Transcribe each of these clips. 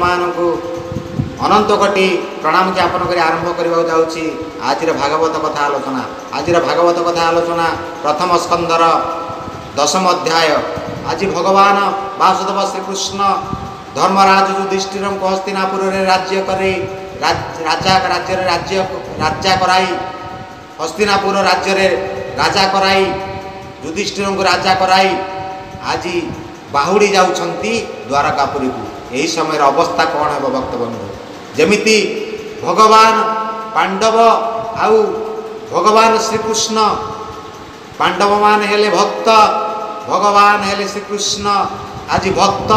ଆପଣମାନଙ୍କୁ अनंत कोटि प्रणाम ज्ञापन कर आरंभ करने जाऊँगी आज भागवत कथा आलोचना। आज भागवत कथा आलोचना प्रथम स्कंदर 10म अध्याय। आज भगवान वासुदेव श्रीकृष्ण धर्मराज युधिष्ठिर को हस्तिनापुर राज्य करे राजा कराई हस्तिनापुर राज्य राजा कराई युधिष्ठिर को राजा कराई आज बाहुड़ी जाउछंती द्वारकापुरी को। यही समय अवस्था कौन है भक्त बंधु जमिति भगवान पांडव आउ भगवान श्रीकृष्ण पांडव मान हेले भक्त भगवान हेले श्रीकृष्ण आज भक्त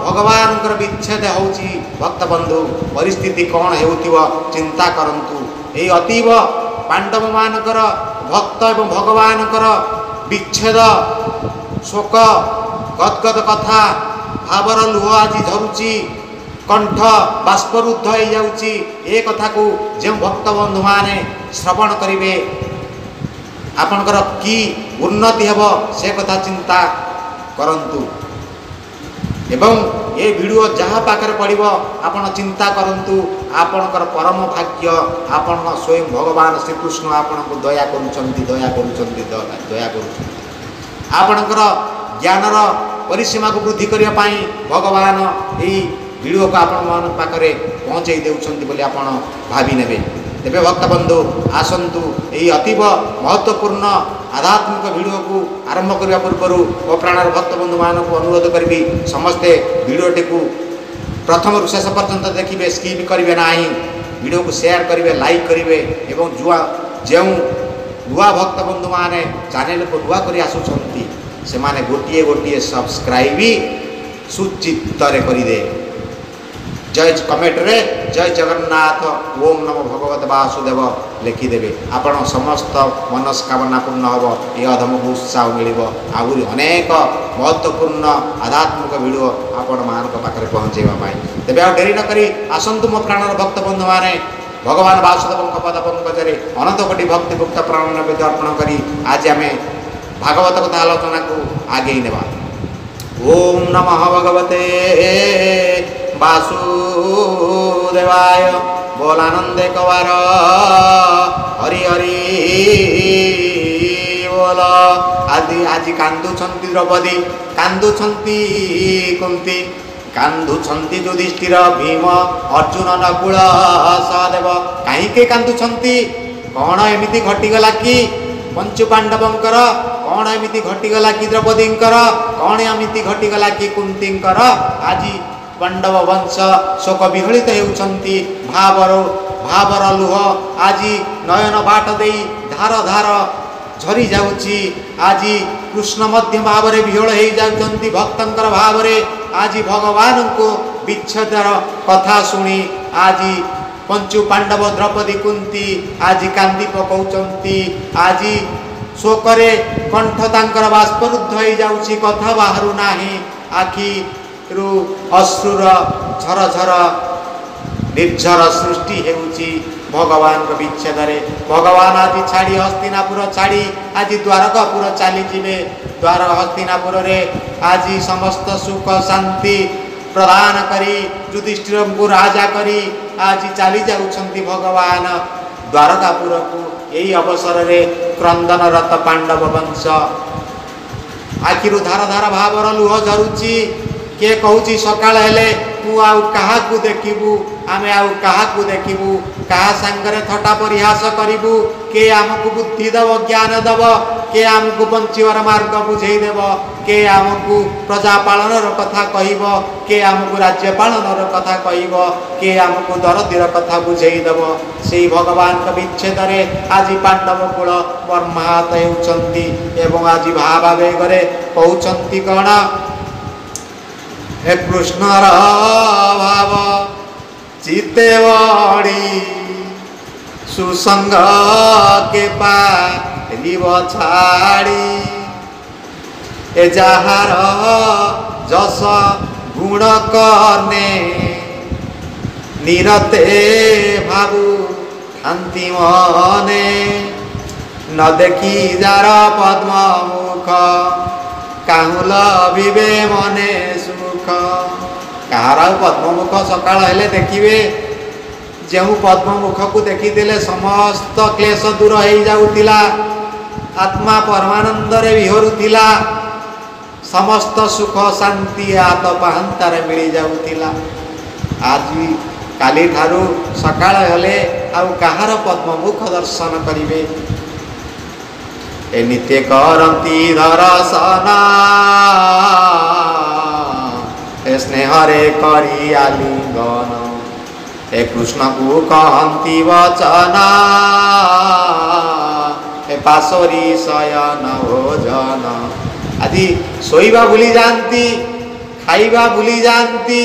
भगवान विच्छेद होउची। भक्त बंधु परिस्थिति कौन हेउथिबो चिंता करंतु। यही अतीव पांडव मानकर भक्त एवं भगवान विच्छेद शोक गदगद कथा भावर लुह आज झरुची कंठ बाष्परुद्ध हो जाउची। ए कथा को जो भक्त बंधु माने श्रवण करिवे आपनकर की उन्नति हेबो से कथा चिंता करंतु। एवं ये वीडियो जहाँ पाखे पड़ो आपण चिंता करंतु आपणकर परम भाग्य आपण स्वयं भगवान श्रीकृष्ण आपण को दया करुचंती दया करुचंती दया करुचंती आपणकर ज्ञानर परिसीमा को वृद्धि करने पाई भगवान यही वीडियो को आपण मान पाखे पहुँचे देउछंती बोली आपण भावी नेबे। तेबे भक्त बंधु आसंतु यही अतीव महत्वपूर्ण आध्यात्मिक वीडियो को आरंभ करने पूर्व ओ प्राणर भक्त बंधु मान को अनुरोध करी समस्ते वीडियोटी को प्रथम शेष पर्यंत देखिए स्किप करेंगे ना वीडियो को शेयर करेंगे लाइक करेंगे एवं जुआ जो नुआ भक्त बंधु माने चैनल को नुआ कर आसुंच से माने गोटे गोटे सब्सक्राइब सुचित्तर करदे। जय कमेंट रे जय जगन्नाथ ओम नमो भगवत वासुदेव लिखिदेवे आपण समस्त मनस्कामना पूर्ण हम ये अधम को उत्साह मिल आहरी अनेक महत्वपूर्ण आध्यात्मिक वीडियो आपण मान पाखे पहुँचेवा। तेज आ डेरी नक आसतु मो प्राणर भक्त बंधु माने भगवान वासुदेव पद पंकज अनंत कोटि भक्ति भुक्त प्राण नैवेद्य अर्पण करी आज आम भागवत कथा आलोचना को आगे नेबा। ओम नमः भगवते वासुदेवाय बोलानंदे कवार हरि हरि बोल। आदि आज कांदुछंती द्रौपदी कांदुछंती कुंती कांदुछंती युधिष्ठिर भीम अर्जुन नकुल सहदेव कहीं कांदुछंती कौन एमिति घटीगला कि पंचु पांडवंकर कौन एमिति घटीगला कि द्रौपदींकर कौन एमिति घटीगला कि कुंतींकर आज पांडव वंश शोक विहलित होउछंती भावर लुह आज नयन बाट दे धार धार झरी जाउची। आज कृष्ण मध्य भाव में विहल हो जाउछंती भक्तंकर भाव में आज भगवान को विच्छेदर कथा शुणी आज पंचु पांडव द्रौपदी कुंती आज कांदी पकाउछंती आज शोकरे कंठ तांकर बाष्परुद्ध हो जाउची कथा बाहरु नाही आखि रु अश्रुर झर झर निर्झर सृष्टि हेउची भगवान विच्छेदरे। भगवान आज छाड़ी हस्तिनापुर छाड़ी आज द्वारकापुर चली जीवे द्वार हस्तिनापुर रे आज समस्त सुख शांति प्रदान करी युधिष्ठिर को राजा करी आज चली जाउछंती भगवान द्वारकापुर को। यही अवसर रे क्रंदनरत पांडव वंश आखिरु धार धार भावर लुह झरुची। किए कहूँ सकाल हेले मु आउ काहाकू देखिबू आमे आउ काहाकू देखिबू कहा सांगरे थटा परिहास करिबू के आमको बुद्धि दब ज्ञान दब के आमको बंचीवर मार्ग बुझे देव के आमको प्रजा पालनर कथा कहब के आमको राज्य पालनर कथा कहब के आमको दरदीर कथा बुझे देव। से भगवान विच्छेदरे आज पांडव कूल बर्माहत होउछंती एवं आज भावावेगरे कहउछंती कण हे कृष्णर भाव चिते बड़ी सुसंग के पारिब छाड़ी ए जहार जस गुण कने निरते भावु खांति मने न देखी जार पद्म मुख काहुल विवे मने सुख କାହାର ଆଉ ପଦ୍ମମୁଖ ସକାଳ ହେଲେ ଦେଖିବେ। ଯେଉଁ ପଦ୍ମମୁଖକୁ ଦେଖିଥିଲେ ସମସ୍ତ କ୍ଲେଶ ଦୂର ହେଇଯାଉଥିଲା, ଆତ୍ମା ପରମାନନ୍ଦରେ ବିହରୁଥିଲା, ସମସ୍ତ ସୁଖ ଶାନ୍ତି ହାତ ପାହାନ୍ତାରେ ମିଳିଯାଉଥିଲା। ଆଜି କାଲିଠାରୁ ସକାଳ ହେଲେ ଆଉ କାହାର ପଦ୍ମମୁଖ ଦର୍ଶନ କରିବେ? ଏ ନିତ୍ୟ କରନ୍ତି ଦର୍ଶନ, ଏ ସ୍ନେହରେ କରି ଆଲିଙ୍ଗନ, ଏ କୃଷ୍ଣକୁ କହନ୍ତି ବଚନ, ଏ ପାଶୋରି ଶୟନ ଭୋଜନ। ଆଜି ଶୋଇବା ଭୁଲି ଯାଆନ୍ତି, ଖାଇବା ଭୁଲି ଯାଆନ୍ତି,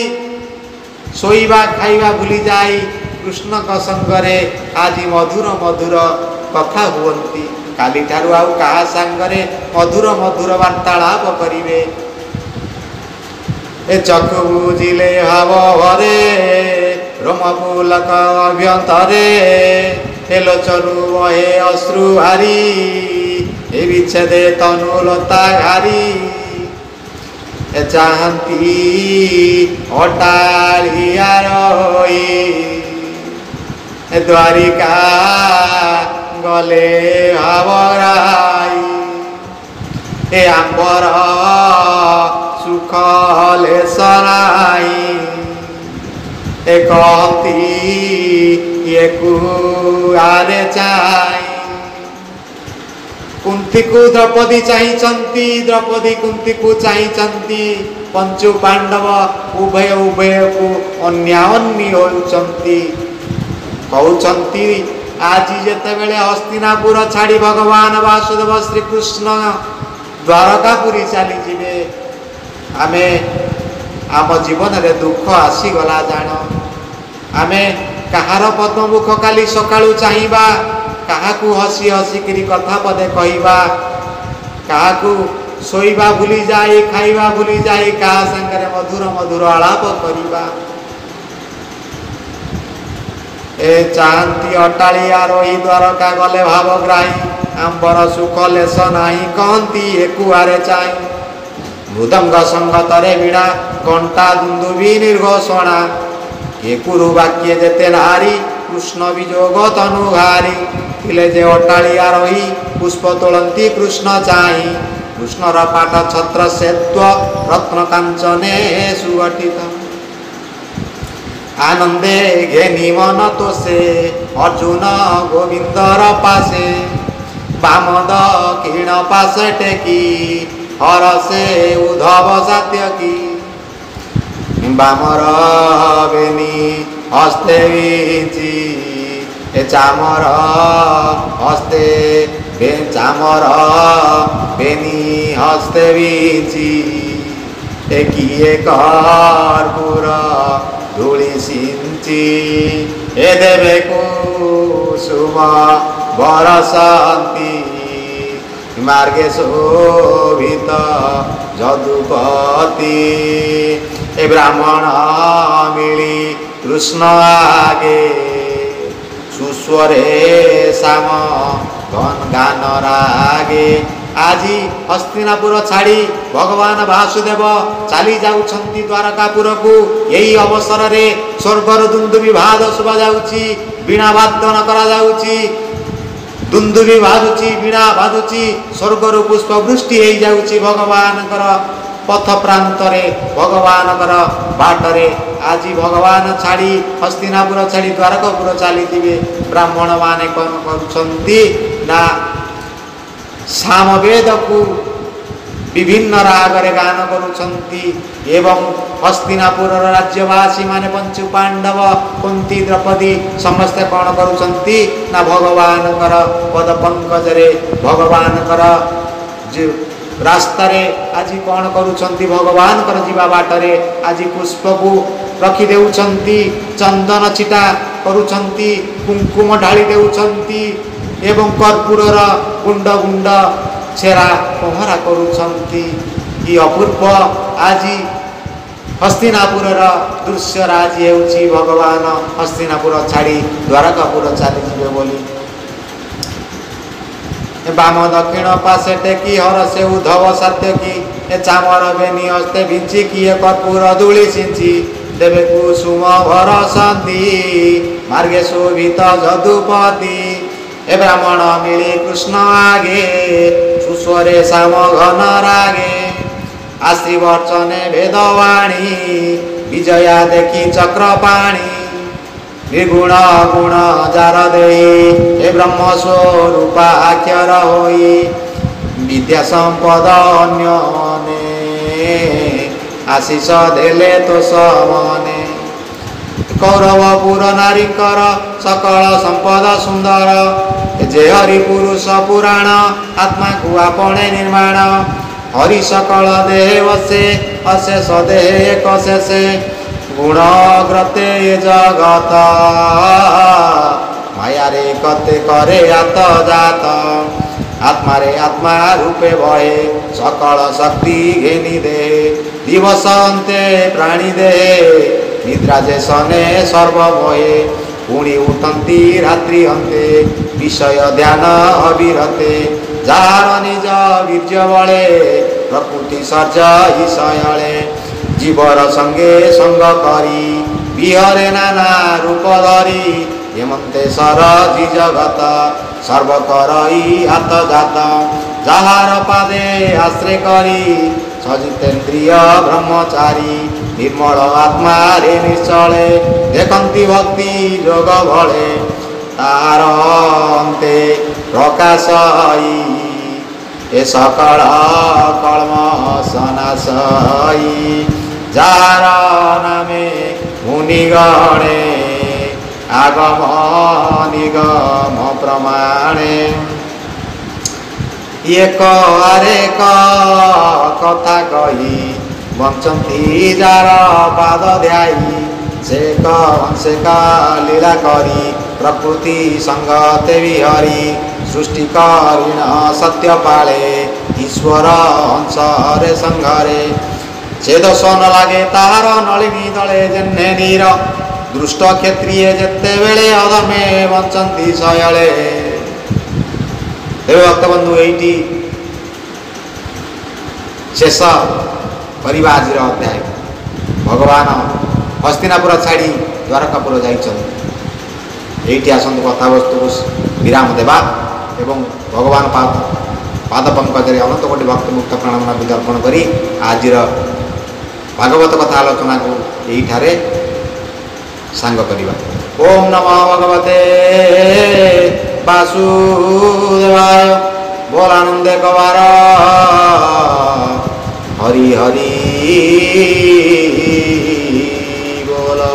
ଶୋଇବା ଖାଇବା ଭୁଲି ଯାଇ କୃଷ୍ଣଙ୍କ ସଙ୍ଗରେ ଆଜି ମଧୁର ମଧୁର କଥା ହୁଅନ୍ତି। କାଲିଠାରୁ ଆଉ କାହା ସାଙ୍ଗରେ ମଧୁର ମଧୁର ବାର୍ତ୍ତାଳାପ କରିବେ? ଏ ଚକ୍ଷୁ ବୁଝିଲେ ଭାବ ଭରେ, ରୋମ ପୁଲକ ଅଭ୍ୟନ୍ତରେ, ଏ ଲୋଚନୁ ବହେ ଅଶ୍ରୁ ହାରି, ଏ ବିଚ୍ଛେଦେ ତନୁ ଲତା ଘାରି, ଏ ଚାହାନ୍ତି ଅଟାଳିଆ ରହି, ଏ ଦ୍ୱାରିକା ଗଲେ ଭାବରାଇ, ଏ ଆମ୍ବର ସୁଖ ଲେସରାଇ, ଏ କହନ୍ତି ଏକୁ ଆରେ ଚାଇ। କୁନ୍ତୀକୁ ଦ୍ରୌପଦୀ ଚାହିଁଛନ୍ତି, ଦ୍ରୌପଦୀ କୁନ୍ତୀକୁ ଚାହିଁଛନ୍ତି, ପଞ୍ଚୁ ପାଣ୍ଡବ ଉଭୟ ଉଭୟକୁ ଅନ୍ୟାନ୍ୟ ହେଉଛନ୍ତି। କହୁଛନ୍ତି ଆଜି ଯେତେବେଳେ ହସ୍ତିନାପୁର ଛାଡ଼ି ଭଗବାନ ବାସୁଦେବ ଶ୍ରୀକୃଷ୍ଣ ଦ୍ୱାରକାପୁରୀ ଚାଲିଯିବେ, ଆମେ ଆମ ଜୀବନରେ ଦୁଃଖ ଆସିଗଲା ଜାଣ। ଆମେ କାହାର ପଦ୍ମମୁଖ କାଲି ସକାଳୁ ଚାହିଁବା, କାହାକୁ ହସି ହସିକିରି କଥା ପଦେ କହିବା, କାହାକୁ ଶୋଇବା ଭୁଲି ଯାଇ ଖାଇବା ଭୁଲି ଯାଇ କାହା ସାଙ୍ଗରେ ମଧୁର ମଧୁର ଆଳାପ କରିବା। ଏ ଚାହାନ୍ତି ଅଟାଳିଆ ରହି ଦ୍ୱାରକା ଗଲେ ଭାବଗ୍ରାହୀ, ଆମ୍ବର ସୁଖ ଲେସ ନାହିଁ କହନ୍ତି ଏକୁଆରେ ଚାହିଁ। ମୃଦଙ୍ଗ ସଙ୍ଗତରେ ବୀଣା ଘଣ୍ଟା ଦୁନ୍ଦୁବି ନିର୍ଘୋଷଣା, ଏ କୁରୁ ବାକ୍ୟ ଯେତେ ନାରୀ କୃଷ୍ଣ ବିଯୋଗ ତନୁ ଘାରି। ଥିଲେ ଯେ ଅଟାଳିଆ ରହି ପୁଷ୍ପ ତୋଳନ୍ତି କୃଷ୍ଣ ଚାହିଁ, କୃଷ୍ଣର ପାଠ ଛତ୍ର ସେତ୍ୱ ରତ୍ନ କାଞ୍ଚନେ ସୁଗଠିତ। ଆନନ୍ଦେ ଘେନି ମନ ତୋଷେ ଅର୍ଜୁନ ଗୋବିନ୍ଦର ପାଶେ, ବାମ ଦକ୍ଷିଣ ପାଶେ ଟେକି ହରସେ ଉଦ୍ଧବ ସାତ୍ୟକୀ। ବାମର ବେନି ହସ୍ତେ ବିଞ୍ଚି, ଏ ଚାମର ହସ୍ତେ ଚାମର ବେନି ହସ୍ତେ ବିଞ୍ଚି, ଏ କିଏ କର୍ପୂର ধূলি সিঞ্চি এ দেবে কুসুম বরসন্তি মার্গে শোভিত যদুপতি এ ব্রাহ্মণ মিলি কৃষ্ণ আগে সুস্বরে শ্যাম গান রাগে। আজি হস্তিনাপুর ছাড়ি ভগবান বাসুদেব চালি যাউছন্তি দ্বারকাপুরকু। এই অবসরে স্বর্গর দুন্দুবি ভাদ শুভা যাউছি, বীণা বাদন করা যাউছি, দুন্দুবি বাজুছি, বীণা বাজুছি, স্বর্গর পুষ্প বৃষ্টি হয়ে যাউছি ভগবানଙ୍କର পথ প্রান্তরে, ভগবানଙ୍କର বাটরে। আজি ভগবান ছাড়ি হস্তিনাপুর ছাড়ি দ্বারকাপুর চালিଯିବେ। ব্রাহ্মণ মানে কଣ କରୁଛନ୍ତି ନା ସାମବେଦକୁ ବିଭିନ୍ନ ରାଗରେ ଗାନ କରୁଛନ୍ତି ଏବଂ ହସ୍ତିନାପୁରର ରାଜ୍ୟବାସୀ ମାନେ ପଞ୍ଚୁ ପାଣ୍ଡବ କୁନ୍ତୀ ଦ୍ରୌପଦୀ ସମସ୍ତେ କଣ କରୁଛନ୍ତି ନା ଭଗବାନଙ୍କର ପଦ ପଙ୍କଜରେ ଭଗବାନଙ୍କର ରାସ୍ତାରେ ଆଜି କଣ କରୁଛନ୍ତି, ଭଗବାନଙ୍କର ଯିବା ବାଟରେ ଆଜି ପୁଷ୍ପକୁ ରଖି ଦେଉଛନ୍ତି, ଚନ୍ଦନ ଛିଟା କରୁଛନ୍ତି, କୁଙ୍କୁମ ଢାଳି ଦେଉଛନ୍ତି ଏବଂ କର୍ପୂରର ଗୁଣ୍ଡ ଗୁଣ୍ଡ ଛେରା ପହଁରା କରୁଛନ୍ତି। କି ଅପୂର୍ବ ଆଜି ହସ୍ତିନାପୁରର ଦୃଶ୍ୟର ଆଜି ହେଉଛି ଭଗବାନ ହସ୍ତିନାପୁର ଛାଡ଼ି ଦ୍ୱାରକାପୁର ଚାଲିଯିବେ ବୋଲି। ବାମ ଦକ୍ଷିଣ ପାଶେ ଟେକି ହରସେ ଉଦ୍ଧବ ସାତ୍ୟକୀ ଏ ଚାମର ବେନି ହସ୍ତେ ବିଞ୍ଚି କିଏ କର୍ପୂର ଧୂଳି ସିଞ୍ଚି ଦେବେ କୁସୁମ ଭରସନ୍ତି ମାର୍ଗେ ଶୋଭିତ ଯଦୁପତି ଏ ବ୍ରାହ୍ମଣ ମିଳି କୃଷ୍ଣ ଆଗେ ସୁସ୍ୱରେ ଶ୍ୟାମ ଘନ ରାଗେ ଆଶ୍ରୀ ବର୍ଚନେ ବେଦବାଣୀ ବିଜୟା ଦେଖି ଚକ୍ରପାଣୀ निर्गुण गुण जार देई हे ब्रह्म स्वरूपा अक्षर होई विद्या संपद अन्यने आशीष देले तो समने कौरवपुर नारीकर सकल संपद सुंदर जे हरि पुरुष पुराण आत्मा को आपणे निर्माण हरि सकल देह वसे अशेष देह एक शेषे गुणग्रते जगत मायारे कते करे आत जात आत्मारे आत्मा रूपे बहे सकल शक्ति घेनी दे दिवस अंते प्राणी दे निद्रा जे सने सर्व मोहे पुणी उठंती रात्रि अंते विषय ध्यान अविरते जार निज वीर्य बळे प्रकृति सर्ज ईशयळे जीवर संगे संग करी विहरे नाना रूप धरी हेमंते सरजी जगत सर्व करई हाथ जात जाहार पादे आश्रय करी सजितेन्द्रिय ब्रह्मचारी निर्मल आत्मा रे निश्चले देखंती भक्ति जोग भले तार अंते प्रकाशई ए सकल कलम सनाशई जार नामे मुनिगणे आगम निगम प्रमाणे एक आरेक कथा कही बंचंती जार पाद ध्याई से का लीला करी प्रकृति संगते विहरी सृष्टि करिण सत्य पाले ईश्वर हंसरे संघरे से दोष न लगे ताहार नलिनी दले जेन्हे नीर दृष्ट क्षत्रिय जेते बेले अधर्मे बंचंती शयले देव भक्तबंधु एटी शेष करवा आज अध्याय भगवान हस्तिनापुर छाड़ी द्वारकापुर जाइछन्ति एटी आसंतु कथावस्तु विराम देवा एवं भगवान पाद पंकज अनंत कोटि भक्त मुक्त प्राणमना विदर्पण करी आज भागवत कथा आलोचना को यही सांग करिबा। ओम नमो भगवते वासुदेवाय बोलानंदे कवार हरि हरि बोला।